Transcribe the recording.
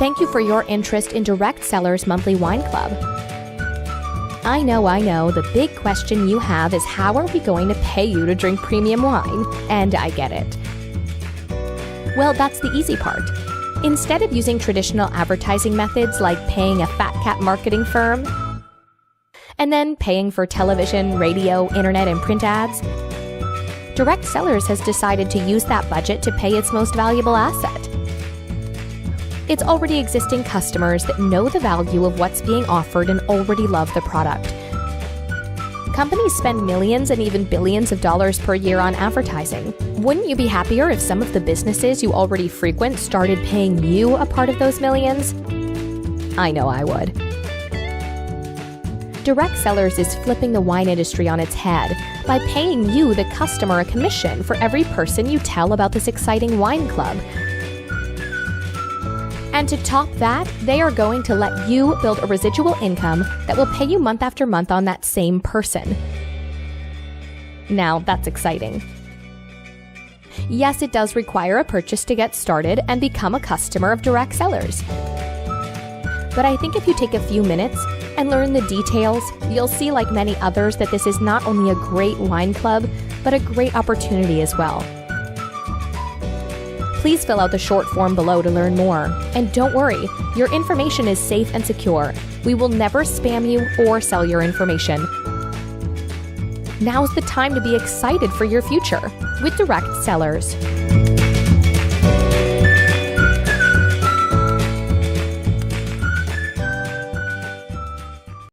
Thank you for your interest in Direct Cellars Monthly Wine Club. I know, the big question you have is how are we going to pay you to drink premium wine? And I get it. Well, that's the easy part. Instead of using traditional advertising methods like paying a fat cat marketing firm, and then paying for television, radio, internet, and print ads, Direct Cellars has decided to use that budget to pay its most valuable asset. It's already existing customers that know the value of what's being offered and already love the product. Companies spend millions and even billions of dollars per year on advertising. Wouldn't you be happier if some of the businesses you already frequent started paying you a part of those millions? I know I would. Direct Cellars is flipping the wine industry on its head by paying you, the customer, a commission for every person you tell about this exciting wine club. And to top that, they are going to let you build a residual income that will pay you month after month on that same person. Now, that's exciting. Yes, it does require a purchase to get started and become a customer of Direct Cellars. But I think if you take a few minutes and learn the details, you'll see, like many others, that this is not only a great wine club, but a great opportunity as well. Please fill out the short form below to learn more. And don't worry, your information is safe and secure. We will never spam you or sell your information. Now's the time to be excited for your future with Direct Cellars.